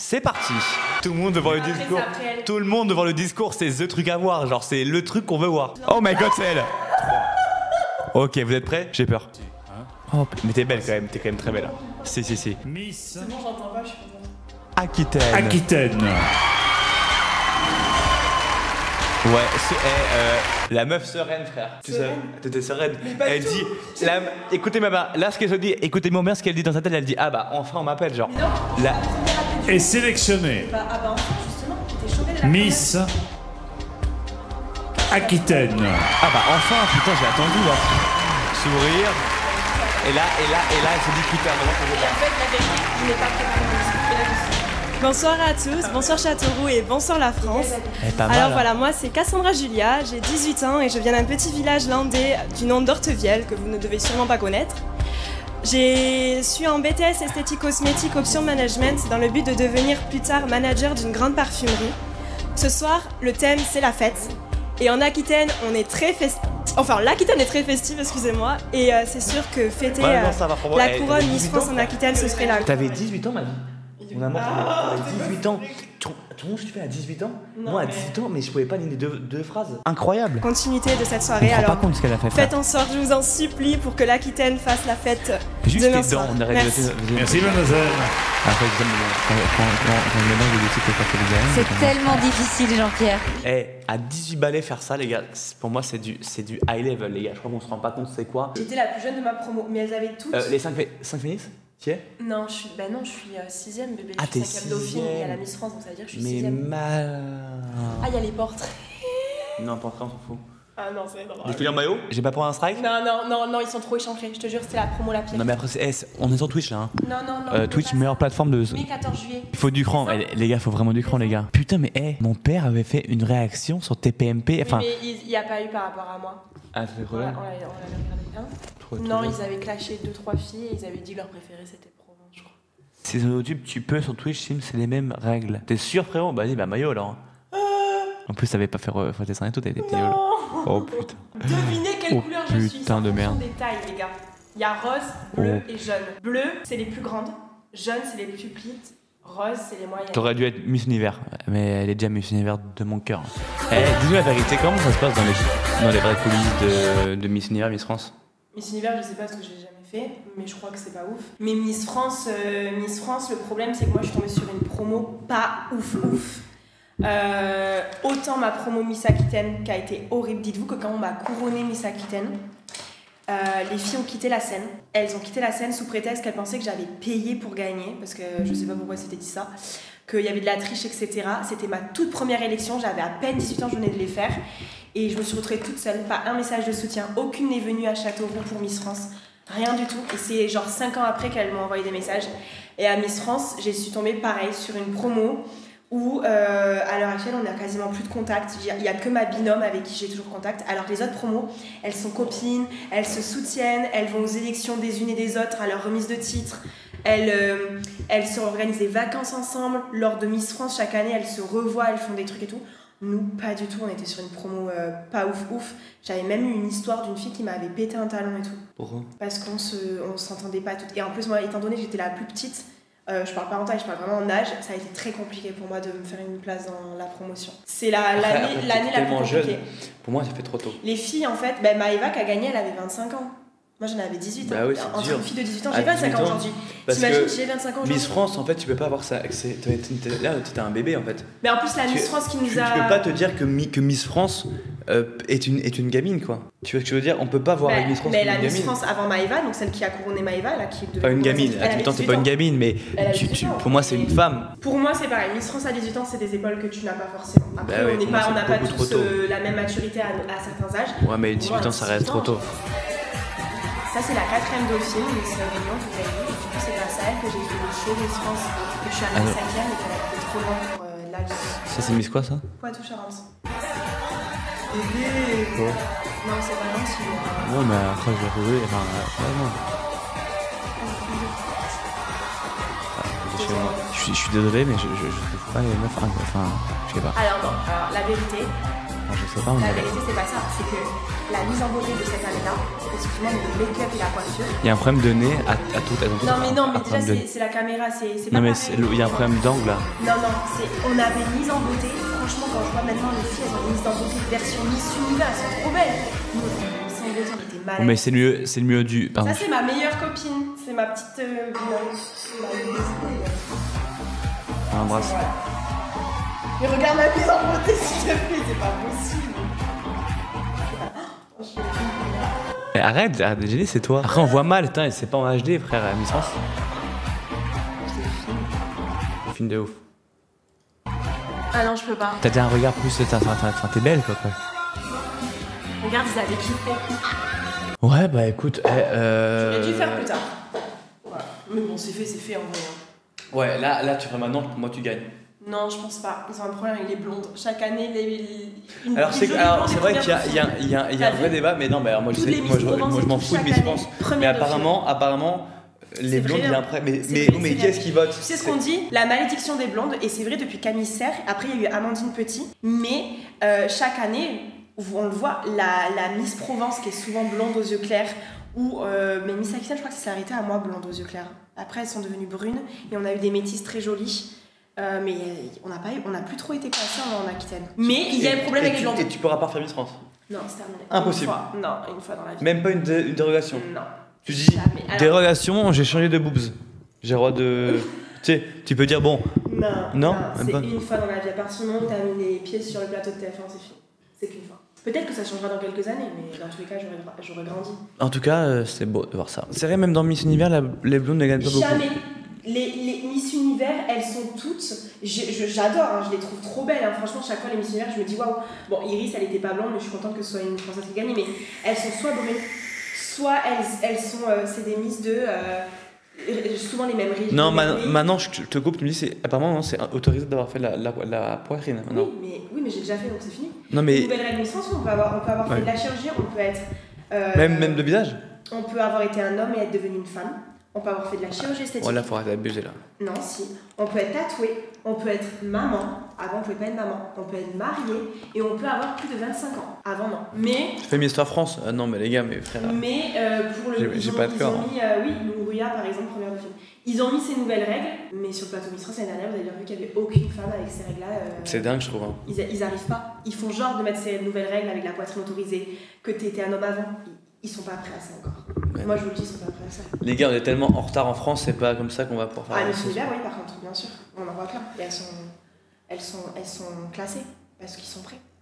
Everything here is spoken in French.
C'est parti. Tout le monde devant le discours. Tout le monde devant le discours, c'est the truc à voir. Genre, c'est le truc qu'on veut voir. Oh my god, c'est elle. Ok, vous êtes prêts? J'ai peur. Oh, mais t'es belle quand même, t'es quand même très belle. Si. Miss. C'est bon, j'entends pas, je suis contente. Aquitaine. Aquitaine. Ouais, la meuf sereine, frère. Tu sais, t'étais sereine. Elle dit, écoutez-moi bien, là ce qu'elle se dit, écoutez-moi bien ce qu'elle dit dans sa tête, elle dit, ah bah enfin on m'appelle, genre. Mais non, La... Est sélectionnée. bah, ah bah justement, j'étais choquée de la Miss. Aquitaine. Ah bah enfin, putain, j'ai attendu là. Sourire. Et là, elle se dit putain, maintenant qu'on veut Et en fait, la vérité, je n'ai pas préparé mon discours. Et là, je suis... Bonsoir à tous, bonsoir Châteauroux et bonsoir la France. Alors voilà, moi c'est Cassandra Julia, j'ai 18 ans et je viens d'un petit village landais du nom d'Ortevielle que vous ne devez sûrement pas connaître. Je suis en BTS esthétique cosmétique option management dans le but de devenir plus tard manager d'une grande parfumerie. Ce soir, le thème c'est la fête. Et en Aquitaine, on est très festif. Enfin, l'Aquitaine est très festive, excusez-moi. Et c'est sûr que fêter la couronne Miss France en Aquitaine, ce serait la... T'avais 18 ans, ma vie. Mon amour, t'avais 18 ans. Tout le monde, tu fais à 18 ans? Non, Moi, à 18 ans, mais je pouvais pas lire deux phrases. Incroyable. Continuité de cette soirée, On se rend alors pas compte ce qu'elle a fait. faites en sorte, je vous en supplie, pour que l'Aquitaine fasse la fête Juste demain les soir. dents, on arrête Merci. de... Merci, mademoiselle. Après, C'est tellement difficile, Jean-Pierre. À 18 balais faire ça, les gars, pour moi, c'est du high level, les gars. Je crois qu'on se rend pas compte c'est quoi. J'étais la plus jeune de ma promo, mais elles avaient toutes... Les 5 féministes? Tu es? Non, je suis 6ème bébé, Ah, je suis t'es 5ème dauphine, il y a la sixième. Miss France, donc ça veut dire que je suis Mais 6ème. mal. Ah, il y a les portraits. Non, pas on s'en fout. Ah non, c'est drôle. Je fais en maillot? J'ai pas pour un strike? Non, ils sont trop échancrés, je te jure, c'était la promo la pire. Non, mais après, on est sur Twitch là. Hein. Non. Twitch, meilleure plateforme de. Mais 14 juillet. Il faut du cran, les gars, faut vraiment du cran, les gars. Putain, mais mon père avait fait une réaction sur TPMP. Enfin. Oui, mais il n'y a pas eu par rapport à moi. Ah, ça fait On problème. l'avait regardé. Non, ils avaient clashé 2-3 filles et ils avaient dit que leur préférée c'était Provence, je crois. Si sur YouTube, tu peux, sur Twitch, Sim, c'est les mêmes règles. T'es sûr, frérot? Bah, vas-y, bah, maillot alors. En plus, t'avais pas fait dessin et tout, t'avais des petits yoles. Oh putain. Devinez quelle couleur je suis. Putain de merde. Des tailles, les gars. Il y a rose, bleu et jaune. Bleu, c'est les plus grandes. Jaune, c'est les plus petites. Rose, c'est les moyennes. T'aurais dû être Miss Univers, mais elle est déjà Miss Univers de mon cœur. Dis-nous la vérité, comment ça se passe dans les vraies coulisses de Miss Univers, Miss France? Miss Univers, je sais pas ce que j'ai jamais fait, mais je crois que c'est pas ouf. Mais Miss France, le problème c'est que moi je suis tombée sur une promo pas ouf. Autant ma promo Miss Aquitaine qui a été horrible. Dites-vous que quand on m'a couronnée Miss Aquitaine, les filles ont quitté la scène. Elles ont quitté la scène sous prétexte qu'elles pensaient que j'avais payé pour gagner, parce que je sais pas pourquoi c'était dit ça, qu'il y avait de la triche, etc. C'était ma toute première élection, j'avais à peine 18 ans, je venais de les faire. Et je me suis retrouvée toute seule, pas un message de soutien, aucune n'est venue à Châteauroux pour Miss France, rien du tout. Et c'est genre 5 ans après qu'elles m'ont envoyé des messages. Et à Miss France, j'ai suis tombée pareil sur une promo où à l'heure actuelle on n'a quasiment plus de contact. Il n'y a que ma binôme avec qui j'ai toujours contact, alors que les autres promos, elles sont copines, elles se soutiennent, elles vont aux élections des unes et des autres, à leur remise de titres, elles se organisent des vacances ensemble, lors de Miss France chaque année elles se revoient, elles font des trucs et tout. Nous, pas du tout, on était sur une promo pas ouf. J'avais même eu une histoire d'une fille qui m'avait pété un talon et tout. Pourquoi? Parce qu'on s'entendait pas toutes. Et en plus, moi, étant donné que j'étais la plus petite, je parle pas en taille, je parle vraiment en âge, ça a été très compliqué pour moi de me faire une place dans la promotion. C'est l'année la plus compliquée. Jeune. Pour moi, ça fait trop tôt. Les filles, en fait, Maëva qui a gagné, elle avait 25 ans. Moi j'en avais 18 ans. Bah oui, c'est entre dur. une fille de 18 ans, j'ai 25 ans aujourd'hui. T'imagines, j'ai 25 ans aujourd'hui. Miss France, en fait, tu peux pas avoir ça. Là, t'étais un bébé en fait. Mais en plus, la Miss France qui nous a. Tu peux pas te dire que Miss France est une gamine quoi. Tu vois ce que je veux dire? On peut pas voir avec Miss France mais comme la une Miss gamine. France avant Maëva, donc celle qui a couronné Maëva, là qui Pas une gamine. À 18 ans, t'es pas une gamine, mais pour moi, c'est une femme. Pour moi, c'est pareil. Miss France à 18 ans, c'est des épaules que tu n'as pas forcément. Après, Bah ouais, on n'a pas beaucoup trop tous tôt. la même maturité à certains âges. Ouais, mais 18 ans, ça reste trop tôt. Ça, c'est la 4ème dauphine, Miss Réunion, que vous avez vu. Du coup, c'est grâce à elle que j'ai fait le show Miss France, que je suis à la 5ème et qu'elle a été trop loin pour l'âge. Ça, c'est Miss quoi ça? Poitou-Charentes. Bébé! Quoi? Non, c'est vraiment si. Ouais, mais après, je vais trouver. Enfin, vraiment. chez moi. Je suis désolé, mais je trouve pas les meufs. Enfin, je sais pas. Alors non, alors la vérité, Enfin, je sais pas, la vérité c'est pas ça, c'est que la mise en beauté de cette année-là, excuse-moi, mais le make-up et la coiffure. Il y a un problème de nez à tout. Non mais déjà c'est la caméra, c'est pas non mais pareil. il y a un problème d'angle là. Non, on avait une mise en beauté, franchement quand je vois maintenant les filles, elles ont une mise en beauté version Miss Univers, elles sont trop belles. Nous, on était malades. Mais c'est le mieux du. Pardon. Ça c'est ma meilleure copine, c'est ma petite On l'embrasse. Voilà. Mais regarde ma mise en beauté s'il te plaît, c'est pas possible. Mais arrête de gêner, c'est toi. Après on voit mal, putain, et c'est pas en HD frère, Miss France. C'est film de ouf. Ah non, je peux pas. T'as déjà un regard plus. T'es belle quoi. Regarde, ils avaient kiffé. Ouais, bah écoute. J'aurais dû faire plus tard. Voilà. Mais bon, c'est fait en vrai. Hein. Ouais, là tu ferais maintenant, pour moi tu gagnes. Non, je pense pas. Ils ont un problème avec les blondes. Chaque année, Alors c'est vrai qu'il y a un vrai débat, mais non, bah alors moi je m'en fous de Miss France. Mais apparemment. Les blondes, il y a un problème. Mais qui est-ce qui vote? Tu sais ce qu'on dit? La malédiction des blondes, et c'est vrai depuis Camille Serre, après il y a eu Amandine Petit, mais chaque année, on le voit, la Miss Provence qui est souvent blonde aux yeux clairs, mais Miss Aquitaine, je crois que ça s'est arrêté à moi, blonde aux yeux clairs. Après, elles sont devenues brunes, et on a eu des métisses très jolies. Mais on n'a plus trop été passés en Aquitaine. Mais il y a un problème avec les blondes. Et tu pourras pas faire Miss France? Non, c'est terminé. Impossible. Une fois dans la vie. Même pas une dérogation? Non. Tu dis, dérogation, j'ai changé de boobs. J'ai le droit de... Tu sais, tu peux dire bon... Non, c'est une fois dans la vie. À partir du moment où tu as mis les pieds sur le plateau de TF1, c'est fini. C'est qu'une fois. Peut-être que ça changera dans quelques années, mais dans tous les cas, j'aurais grandi. En tout cas, c'est beau de voir ça. C'est vrai, même dans Miss Univers, les blondes ne gagnent pas beaucoup. Jamais. Les Miss Univers, elles sont toutes... J'adore, hein, je les trouve trop belles. Hein. Franchement, chaque fois, les Miss Univers, je me dis waouh. Bon, Iris, elle était pas blonde, mais je suis contente que ce soit une Française qui gagne. Mais elles sont soit brunes, soit elles sont... c'est des Miss de... souvent les mêmes régions. Non, maintenant, je te coupe, tu me dis, apparemment, c'est autorisé d'avoir fait la poitrine. Oui, mais j'ai déjà fait, donc c'est fini. Non, mais... Une nouvelle règle Miss France, on peut avoir fait de la chirurgie, on peut être... Même de visage? On peut avoir été un homme et être devenu une femme. On peut avoir fait de la chirurgie esthétique. Oh là, faut arrêter d'abuser là. Non, si. On peut être tatoué, on peut être maman. Avant, on pouvait pas être maman. On peut être marié et on peut avoir plus de 25 ans. Avant, non. Mais. Tu fais Miss France? Non, mais les gars, mes frères. Mais pour le. J'ai pas de corps. Oui, Louria, par exemple, première de film. Ils ont mis ces nouvelles règles, mais sur le plateau Miss France l'année dernière, vous avez bien vu qu'il n'y avait aucune femme avec ces règles-là. C'est dingue, je trouve. Hein. Ils arrivent pas. Ils font genre de mettre ces nouvelles règles avec la poitrine autorisée, que t'étais un homme avant. Ils sont pas prêts à ça encore. Ouais. Moi je vous le dis, ils sont pas prêts à ça. Les gars, on est tellement en retard en France, c'est pas comme ça qu'on va pouvoir faire. Ah, mais celui-là, oui, par contre, bien sûr. On en voit plein. Et elles sont classées parce qu'ils sont prêts.